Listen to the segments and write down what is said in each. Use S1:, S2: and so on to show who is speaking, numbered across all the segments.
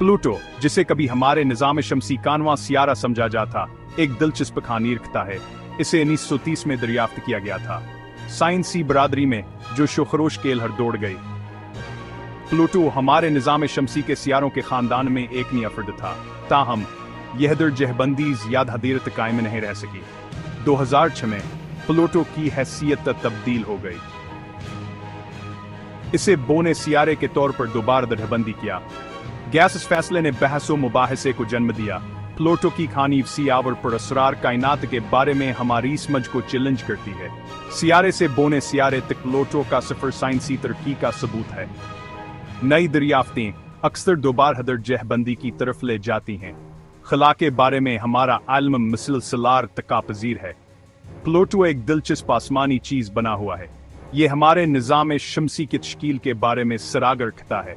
S1: Pluto, जिसे कभी हमारे निज़ाम शमसी कानवा सियारा समझा जाता, एक दिलचस्प कहानी रखता है। इसे 1930 में दरियाफ्त किया गया था, साइंसी बरादरी में जो शोखरोश केल हर दौड़ गई। प्लूटो हमारे निज़ाम शमसी के सियारों के खानदान में एक नियफर्द था, ताहम यह दर जहबंदीज याद हदीरत कायम नहीं रह सकी। 2006 में प्लूटो की हैसियत तब्दील हो गई। इसे बोने सियारे के तौर पर दोबारा दरबंदी किया गया। इस फैसले ने बहसो मुबाहसे को जन्म दिया। प्लूटो की खानी सियावर पर असरार कायनात के बारे में हमारी समझ को चैलेंज करती है। सियारे से बोने सियारे तक प्लूटो का सफर साइंसी तरक्की का सबूत है। नई दरियाफ्तें अक्सर दोबारा दरजहबंदी की तरफ ले जाती हैं। खला के बारे में हमारा इल्म मुसलसल तकापजीर है। प्लूटो एक दिलचस्प आसमानी चीज बना हुआ है। ये हमारे निज़ाम शमसी की तश्कील के बारे में सराग रखता है।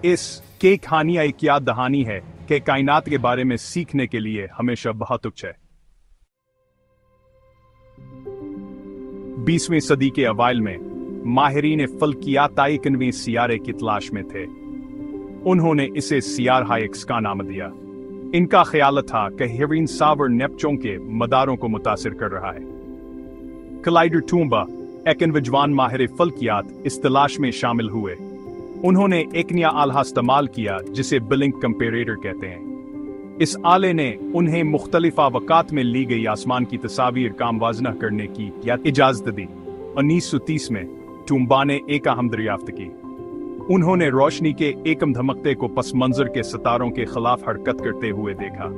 S1: इस के कहानियां एक याद दहानी है कि कायनात के बारे में सीखने के लिए हमेशा बहुत कुछ है। 20वीं सदी के अवाइल में माहिरीन फल्कियात 91वें सियारे की तलाश में थे। उन्होंने इसे सियारा एक्स का नाम दिया। इनका ख्याल था कि हेरिन सावर नेपच्यून के मदारों को मुतासिर कर रहा है। कलाइडर टूम्बा एक विद्वान माहिर फल्कियात इस तलाश में शामिल हुए। उन्होंने एक नया आला इस्तेमाल किया जिसे बिलिंग कंपेरेटर कहते हैं। इस आले ने उन्हें मुख्तलिफ अवकात में ली गई आसमान की तस्वीर का मुवाजना करने की इजाजत दी। 1930 में टूम्बा ने एक अहम दरियाफ्त की। उन्होंने रोशनी के एकम धमकते को पस मंजर के सितारों के खिलाफ हरकत करते हुए देखा।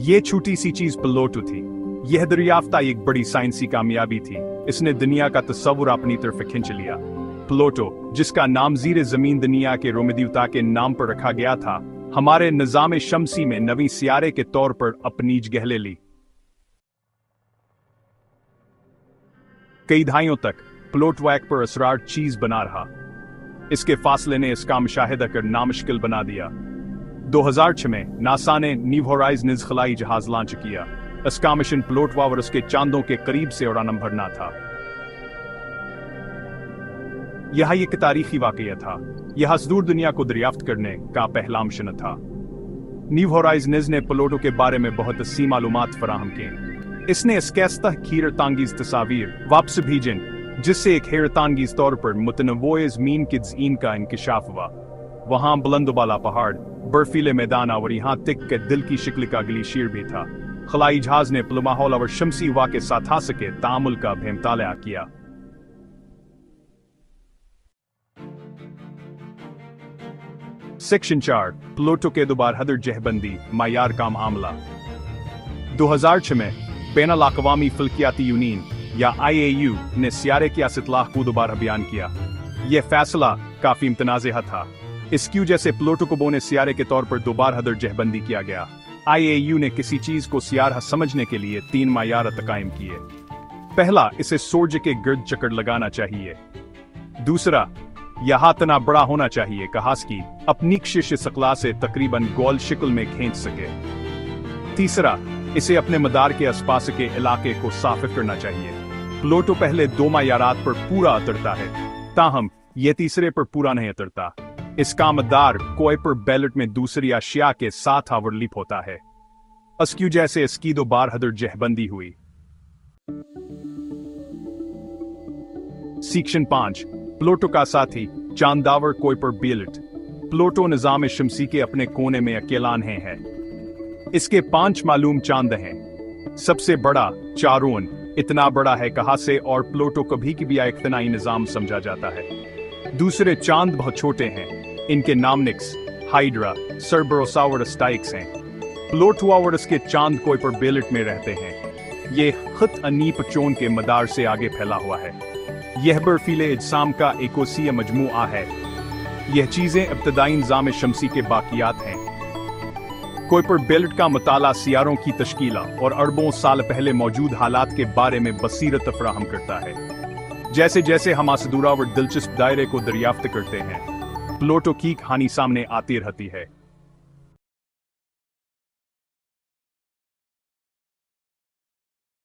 S1: यह छोटी सी चीज प्लूटो थी। यह दरियाफ्ता एक बड़ी साइंसी कामयाबी थी। इसने दुनिया का तस्वुर अपनी तरफ खींच लिया। प्लूटो, जिसका नाम ज़ीरे ज़मीन दुनिया के रोमदेवता के नाम पर रखा गया था, हमारे निज़ाम शमसी में नवी सियारे के तौर पर अपनी जगह ले ली। कई दहाइयों तक प्लूटो एक पर असरार चीज बना रहा। इसके फासले ने इसका मुशाहिदा कर नामुश्किल बना दिया। 2006 में नासा ने न्यू होराइजन्स खलाई जहाज लॉन्च किया। इसका मिशन प्लूटो और उसके चांदों के करीब से उड़ान भरना था। यह एक तारीखी वाकया था। यह दूर दुनिया को दरियाफ्त करने का पहला मिशन था। न्यू होराइजन्स ने प्लूटो के बारे में बहुत सी मालूमात फराहम की। इसने इसके हैरतांगीज तस्वीर वापस भेजन, जिससे एक हैरतांगीज तौर पर मुतनव्वो ज़मीन की ज़मीन का इंकशाफ हुआ। वहां बुलंदबाला पहाड़, बर्फीले मैदान और यहाँ तक के दिल की शक्ल का ग्लेशियर भी था। खलाई जहाज ने माहौल और शमसी हवा के साथ आ सके तामुल का भी मुताला किया। सेक्शन 4 प्लूटो के दोबारा दरजहबंदी मायार का मामला। 2006 में बैनुल अक़वामी फल्कियाती यूनियन या IAU ने सियारे की इस्तिलाह को दोबारा बयान किया। यह फैसला काफी इम्तनाज़ेह था। इसकी वजह से प्लूटो को बोने सियारे के तौर पर दोबारा दरजहबंदी किया गया। IAU ने किसी चीज को सियारा समझने के लिए 3 मायारत कायम किए। पहला, इसे सूरज के गिर्द चक्कर लगाना चाहिए। दूसरा, यह तना बड़ा होना चाहिए कहास की अपनी कशिश सकला से तकरीबन गोल शक्ल में खींच सके। तीसरा, इसे अपने मदार के आसपास के इलाके को साफ करना चाहिए। प्लूटो पहले 2 मायारात पर पूरा उतरता है, ताहम यह तीसरे पर पूरा नहीं उतरता। इसका मदार कुइपर बेल्ट में दूसरी अशिया के साथ आवरलिप होता है। अस्क्यू जैसे इसकी दोबारा दरजहबंदी हुई। सेक्शन 5 प्लूटो का साथी चांदावर कुइपर बेल्ट। प्लूटो निज़ाम शमसी के अपने कोने में अकेला नहीं है। इसके 5 मालूम चांद हैं। सबसे बड़ा चारोन इतना बड़ा है कहा से और प्लूटो कभी भी एक इख्तनाई निज़ाम समझा जाता है। दूसरे चांद बहुत छोटे हैं। इनके नाम निक्स, हाइड्रा, सर्बरोसा और स्टाइक्स हैं। प्लूटो और इसके चांद कुइपर बेल्ट में रहते हैं। ये खत अनीप चोन के मदार से आगे फैला हुआ है। यह बर्फीले इज्साम का एकोसीय मजमूआ है। यह चीजें इब्तदाई निज़ाम शमसी के बाकियात हैं। कुइपर बेल्ट का मुताला सियारों की तश्कीला और अरबों साल पहले मौजूद हालात के बारे में बसीरत फराहम करता है। जैसे जैसे हम आसदूरा और दिलचस्प दायरे को दरियाफ्त करते हैं, प्लूटो की कहानी सामने आती रहती है।